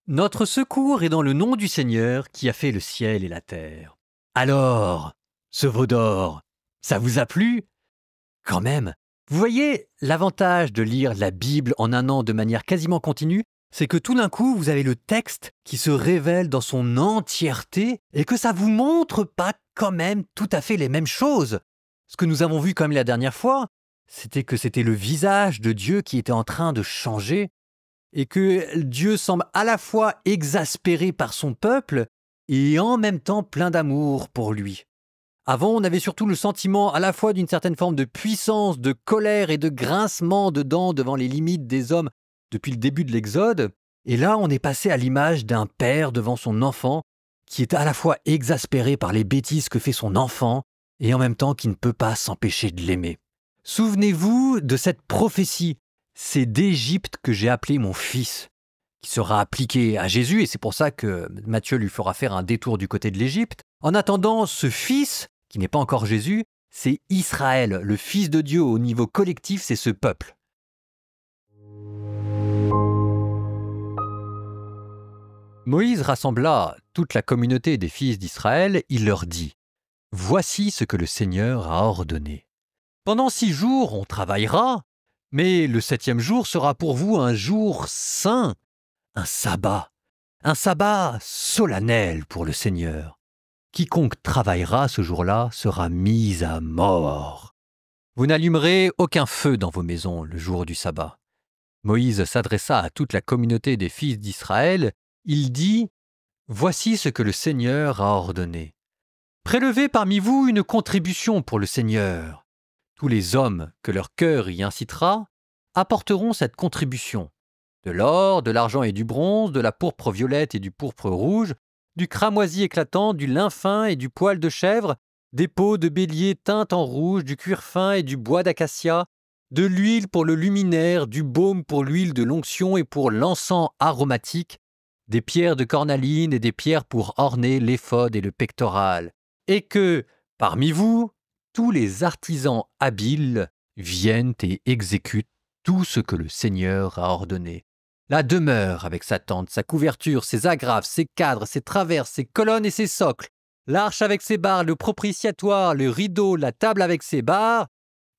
Notre secours est dans le nom du Seigneur qui a fait le ciel et la terre. Alors, ce veau d'or, ça vous a plu? Quand même, vous voyez, l'avantage de lire la Bible en un an de manière quasiment continue, c'est que tout d'un coup, vous avez le texte qui se révèle dans son entièreté et que ça vous montre pas quand même tout à fait les mêmes choses. Ce que nous avons vu comme la dernière fois, c'était que c'était le visage de Dieu qui était en train de changer et que Dieu semble à la fois exaspéré par son peuple et en même temps plein d'amour pour lui. Avant, on avait surtout le sentiment à la fois d'une certaine forme de puissance, de colère et de grincement de dents devant les limites des hommes depuis le début de l'Exode. Et là, on est passé à l'image d'un père devant son enfant qui est à la fois exaspéré par les bêtises que fait son enfant et en même temps qui ne peut pas s'empêcher de l'aimer. Souvenez-vous de cette prophétie. C'est d'Égypte que j'ai appelé mon fils, qui sera appliqué à Jésus, et c'est pour ça que Matthieu lui fera faire un détour du côté de l'Égypte. En attendant, ce fils, qui n'est pas encore Jésus, c'est Israël, le fils de Dieu au niveau collectif, c'est ce peuple. Moïse rassembla toute la communauté des fils d'Israël, il leur dit « Voici ce que le Seigneur a ordonné. Pendant 6 jours, on travaillera, mais le 7e jour sera pour vous un jour saint, un sabbat solennel pour le Seigneur. Quiconque travaillera ce jour-là sera mis à mort. Vous n'allumerez aucun feu dans vos maisons le jour du sabbat. » Moïse s'adressa à toute la communauté des fils d'Israël. Il dit « Voici ce que le Seigneur a ordonné. Prélevez parmi vous une contribution pour le Seigneur. Tous les hommes que leur cœur y incitera apporteront cette contribution. De l'or, de l'argent et du bronze, de la pourpre violette et du pourpre rouge, du cramoisi éclatant, du lin fin et du poil de chèvre, des peaux de bélier teintes en rouge, du cuir fin et du bois d'acacia, de l'huile pour le luminaire, du baume pour l'huile de l'onction et pour l'encens aromatique, des pierres de cornaline et des pierres pour orner l'éphod et le pectoral. Et que, parmi vous, tous les artisans habiles viennent et exécutent tout ce que le Seigneur a ordonné. La demeure avec sa tente, sa couverture, ses agrafes, ses cadres, ses traverses, ses colonnes et ses socles, l'arche avec ses barres, le propitiatoire, le rideau, la table avec ses barres,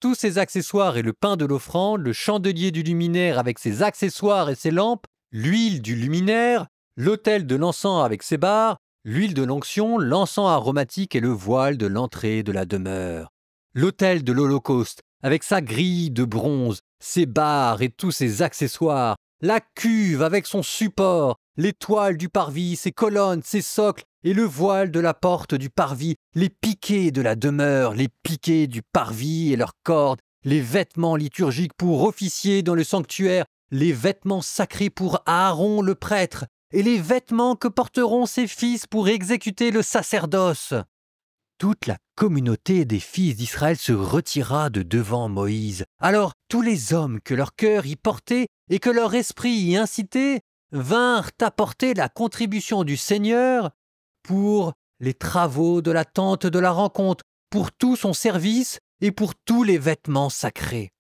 tous ses accessoires et le pain de l'offrande, le chandelier du luminaire avec ses accessoires et ses lampes, l'huile du luminaire, l'autel de l'encens avec ses barres, l'huile de l'onction, l'encens aromatique et le voile de l'entrée de la demeure. L'autel de l'Holocauste, avec sa grille de bronze, ses barres et tous ses accessoires. La cuve avec son support, les toiles du parvis, ses colonnes, ses socles et le voile de la porte du parvis, les piquets de la demeure, les piquets du parvis et leurs cordes, les vêtements liturgiques pour officier dans le sanctuaire, les vêtements sacrés pour Aaron le prêtre, et les vêtements que porteront ses fils pour exécuter le sacerdoce. » Toute la communauté des fils d'Israël se retira de devant Moïse. Alors tous les hommes que leur cœur y portait et que leur esprit y incitait vinrent apporter la contribution du Seigneur pour les travaux de la tente de la rencontre, pour tout son service et pour tous les vêtements sacrés.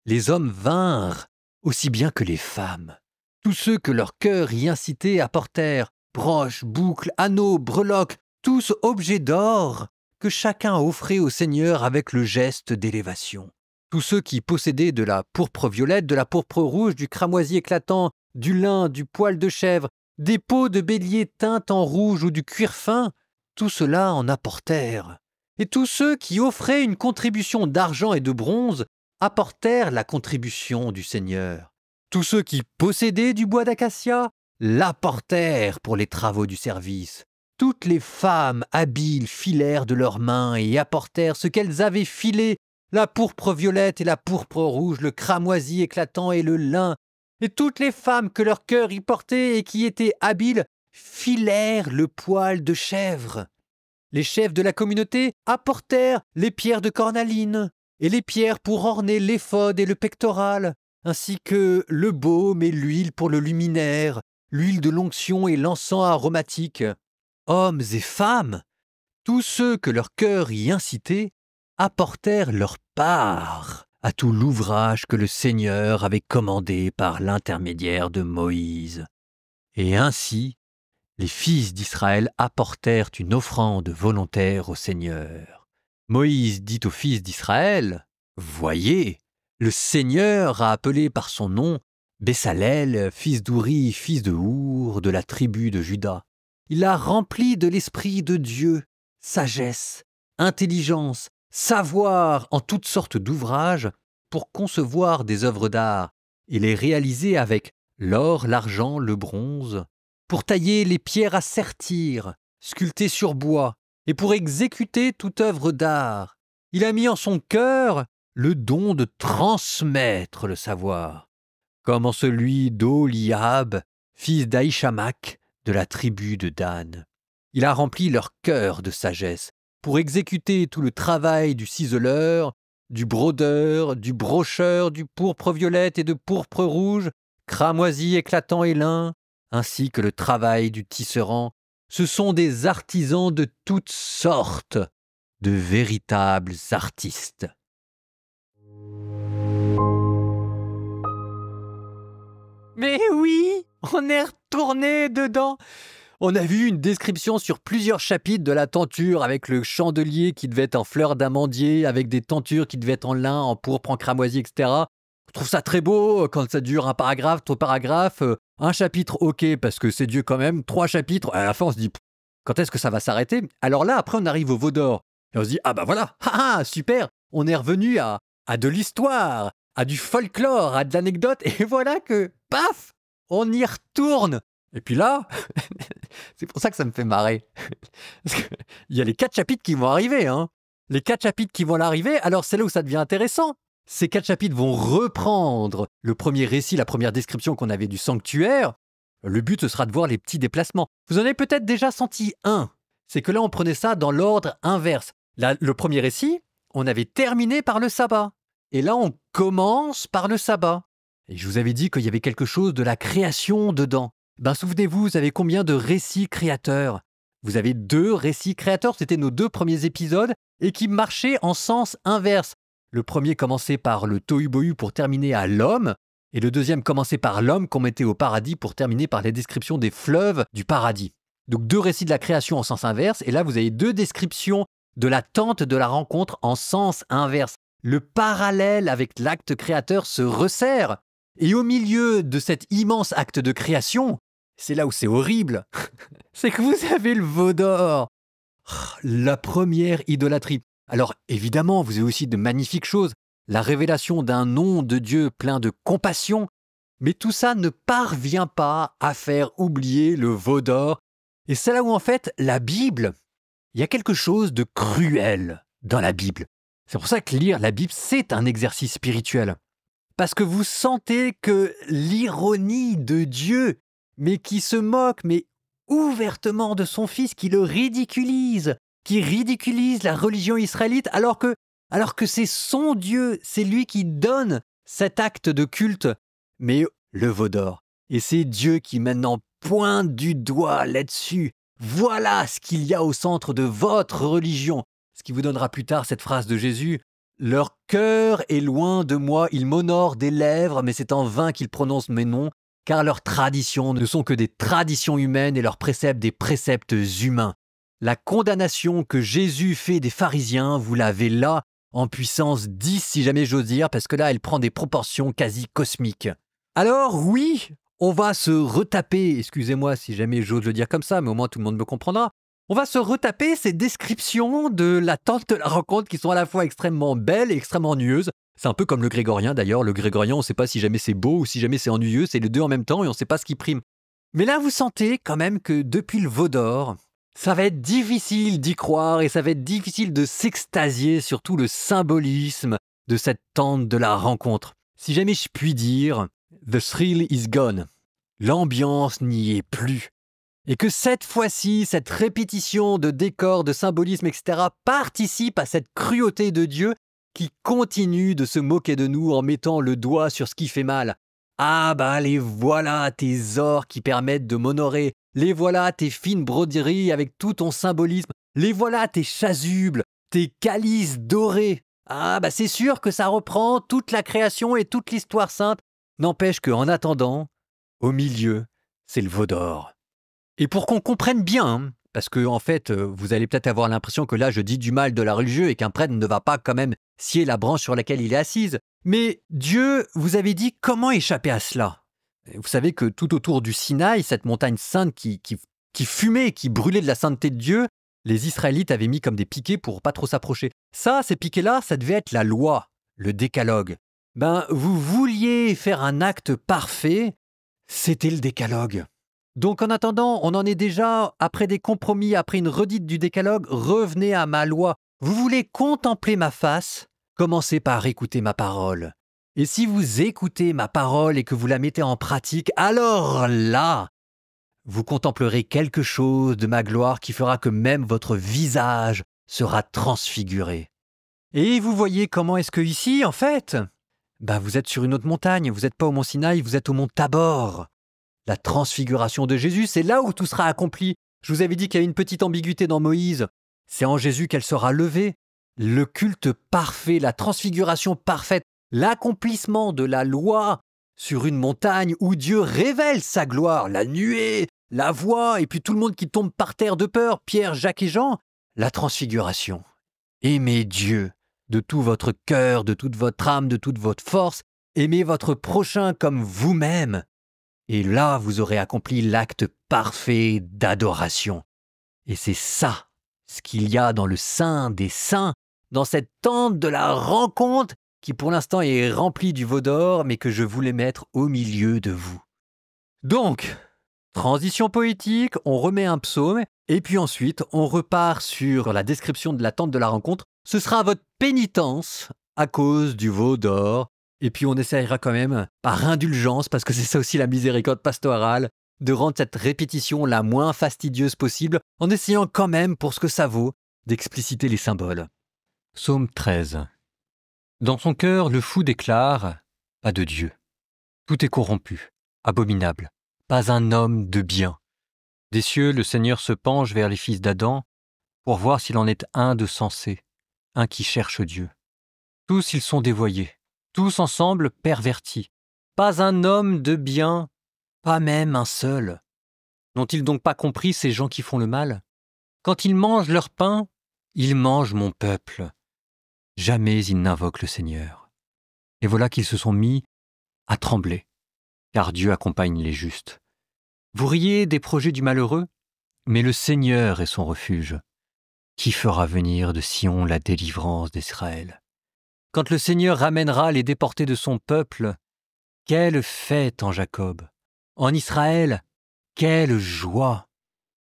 Les hommes vinrent, aussi bien que les femmes. Tous ceux que leur cœur y incitait apportèrent broches, boucles, anneaux, breloques, tous objets d'or que chacun offrait au Seigneur avec le geste d'élévation. Tous ceux qui possédaient de la pourpre violette, de la pourpre rouge, du cramoisi éclatant, du lin, du poil de chèvre, des peaux de bélier teintes en rouge ou du cuir fin, tout cela en apportèrent. Et tous ceux qui offraient une contribution d'argent et de bronze apportèrent la contribution du Seigneur. Tous ceux qui possédaient du bois d'acacia l'apportèrent pour les travaux du service. Toutes les femmes habiles filèrent de leurs mains et apportèrent ce qu'elles avaient filé, la pourpre violette et la pourpre rouge, le cramoisi éclatant et le lin. Et toutes les femmes que leur cœur y portait et qui étaient habiles filèrent le poil de chèvre. Les chefs de la communauté apportèrent les pierres de cornaline et les pierres pour orner l'éphod et le pectoral, ainsi que le baume et l'huile pour le luminaire, l'huile de l'onction et l'encens aromatique. Hommes et femmes, tous ceux que leur cœur y incitait, apportèrent leur part à tout l'ouvrage que le Seigneur avait commandé par l'intermédiaire de Moïse. Et ainsi, les fils d'Israël apportèrent une offrande volontaire au Seigneur. Moïse dit aux fils d'Israël, « Voyez, le Seigneur a appelé par son nom Bessalel, fils d'Ouri, fils de Our, de la tribu de Juda. Il a rempli de l'Esprit de Dieu, sagesse, intelligence, savoir en toutes sortes d'ouvrages pour concevoir des œuvres d'art et les réaliser avec l'or, l'argent, le bronze, pour tailler les pierres à sertir, sculpter sur bois, et pour exécuter toute œuvre d'art. Il a mis en son cœur le don de transmettre le savoir, comme en celui d'Oliab, fils d'Aïchamak, de la tribu de Dan. Il a rempli leur cœur de sagesse, pour exécuter tout le travail du ciseleur, du brodeur, du brocheur, du pourpre violette et de pourpre rouge, cramoisi, éclatant et lin, ainsi que le travail du tisserand. Ce sont des artisans de toutes sortes, de véritables artistes. Mais oui, on est retourné dedans. On a vu une description sur plusieurs chapitres de la tenture avec le chandelier qui devait être en fleurs d'amandier, avec des tentures qui devaient être en lin, en pourpre, en cramoisi, etc. Je trouve ça très beau quand ça dure un paragraphe, 3 paragraphes, un chapitre, ok, parce que c'est Dieu quand même, 3 chapitres, à la fin on se dit, quand est-ce que ça va s'arrêter? Alors là, après on arrive au veau d'or, et on se dit, ah bah voilà, super, on est revenu à de l'histoire, à du folklore, à de l'anecdote, et voilà que, paf, on y retourne. Et puis là, c'est pour ça que ça me fait marrer. Parce qu'il y a les 4 chapitres qui vont arriver. Les 4 chapitres qui vont arriver, alors c'est là où ça devient intéressant. Ces 4 chapitres vont reprendre le premier récit, la première description qu'on avait du sanctuaire. Le but, ce sera de voir les petits déplacements. Vous en avez peut-être déjà senti un. C'est que là, on prenait ça dans l'ordre inverse. Là, le premier récit, on avait terminé par le sabbat. Et là, on commence par le sabbat. Et je vous avais dit qu'il y avait quelque chose de la création dedans. Souvenez-vous, vous avez combien de récits créateurs? Vous avez 2 récits créateurs, c'était nos 2 premiers épisodes, et qui marchaient en sens inverse. Le premier commençait par le tohu-bohu pour terminer à l'homme, et le deuxième commençait par l'homme qu'on mettait au paradis pour terminer par les descriptions des fleuves du paradis. Donc 2 récits de la création en sens inverse, et là vous avez 2 descriptions de la tente de la rencontre en sens inverse. Le parallèle avec l'acte créateur se resserre, et au milieu de cet immense acte de création, c'est là où c'est horrible, c'est que vous avez le veau d'or. La première idolâtrie. Alors évidemment, vous avez aussi de magnifiques choses, la révélation d'un nom de Dieu plein de compassion, mais tout ça ne parvient pas à faire oublier le veau d'or. Et c'est là où en fait, la Bible, il y a quelque chose de cruel dans la Bible. C'est pour ça que lire la Bible, c'est un exercice spirituel. Parce que vous sentez que l'ironie de Dieu, mais qui se moque, mais ouvertement de son fils, qui le ridiculise, qui ridiculise la religion israélite, alors que c'est son Dieu, c'est lui qui donne cet acte de culte, mais le veau d'or. Et c'est Dieu qui maintenant pointe du doigt là-dessus. Voilà ce qu'il y a au centre de votre religion. Ce qui vous donnera plus tard cette phrase de Jésus. Leur cœur est loin de moi, ils m'honorent des lèvres, mais c'est en vain qu'ils prononcent mes noms, car leurs traditions ne sont que des traditions humaines et leurs préceptes des préceptes humains. La condamnation que Jésus fait des pharisiens, vous l'avez là, en puissance 10 si jamais j'ose dire, parce que là elle prend des proportions quasi cosmiques. Alors oui, on va se retaper, excusez-moi si jamais j'ose le dire comme ça, mais au moins tout le monde me comprendra. On va se retaper ces descriptions de la tente de la rencontre qui sont à la fois extrêmement belles et extrêmement ennuyeuses. C'est un peu comme le grégorien d'ailleurs. Le grégorien, on ne sait pas si jamais c'est beau ou si jamais c'est ennuyeux. C'est les deux en même temps et on ne sait pas ce qui prime. Mais là, vous sentez quand même que depuis le veau d'or, ça va être difficile d'y croire et ça va être difficile de s'extasier sur tout le symbolisme de cette tente de la rencontre. Si jamais je puis dire, the thrill is gone. L'ambiance n'y est plus. Et que cette fois-ci, cette répétition de décors, de symbolisme, etc. participe à cette cruauté de Dieu qui continue de se moquer de nous en mettant le doigt sur ce qui fait mal. Ah les voilà tes ors qui permettent de m'honorer, les voilà tes fines broderies avec tout ton symbolisme, les voilà tes chasubles, tes calices dorés. C'est sûr que ça reprend toute la création et toute l'histoire sainte. N'empêche qu'en attendant, au milieu, c'est le veau d'or. Et pour qu'on comprenne bien, parce que en fait, vous allez peut-être avoir l'impression que là, je dis du mal de la religieux et qu'un prêtre ne va pas quand même scier la branche sur laquelle il est assise. Mais Dieu vous avait dit comment échapper à cela. Vous savez que tout autour du Sinaï, cette montagne sainte qui fumait, qui brûlait de la sainteté de Dieu, les Israélites avaient mis comme des piquets pour pas trop s'approcher. Ça, ces piquets-là, ça devait être la loi, le décalogue. Vous vouliez faire un acte parfait, c'était le décalogue. Donc en attendant, on en est déjà, après des compromis, après une redite du décalogue, revenez à ma loi. Vous voulez contempler ma face? Commencez par écouter ma parole. Et si vous écoutez ma parole et que vous la mettez en pratique, alors là, vous contemplerez quelque chose de ma gloire qui fera que même votre visage sera transfiguré. Et vous voyez comment est-ce que ici, en fait, vous êtes sur une autre montagne, vous n'êtes pas au mont Sinaï, vous êtes au mont Tabor. La transfiguration de Jésus, c'est là où tout sera accompli. Je vous avais dit qu'il y a une petite ambiguïté dans Moïse. C'est en Jésus qu'elle sera levée. Le culte parfait, la transfiguration parfaite, l'accomplissement de la loi sur une montagne où Dieu révèle sa gloire, la nuée, la voix, et puis tout le monde qui tombe par terre de peur, Pierre, Jacques et Jean. La transfiguration. Aimez Dieu de tout votre cœur, de toute votre âme, de toute votre force. Aimez votre prochain comme vous-même. Et là, vous aurez accompli l'acte parfait d'adoration. Et c'est ça, ce qu'il y a dans le Saint des Saints, dans cette tente de la rencontre qui pour l'instant est remplie du veau d'or, mais que je voulais mettre au milieu de vous. Donc, transition poétique, on remet un psaume, et puis ensuite, on repart sur la description de la tente de la rencontre. Ce sera votre pénitence à cause du veau d'or. Et puis on essaiera quand même, par indulgence, parce que c'est ça aussi la miséricorde pastorale, de rendre cette répétition la moins fastidieuse possible, en essayant quand même, pour ce que ça vaut, d'expliciter les symboles. Psaume 13. Dans son cœur, le fou déclare « Pas de Dieu. Tout est corrompu, abominable, pas un homme de bien. Des cieux, le Seigneur se penche vers les fils d'Adam pour voir s'il en est un de sensé, un qui cherche Dieu. Tous ils sont dévoyés. Tous ensemble pervertis. Pas un homme de bien, pas même un seul. N'ont-ils donc pas compris ces gens qui font le mal? Quand ils mangent leur pain, ils mangent mon peuple. Jamais ils n'invoquent le Seigneur. Et voilà qu'ils se sont mis à trembler, car Dieu accompagne les justes. Vous riez des projets du malheureux, mais le Seigneur est son refuge. Qui fera venir de Sion la délivrance d'Israël? Quand le Seigneur ramènera les déportés de son peuple, quelle fête en Jacob! En Israël, quelle joie!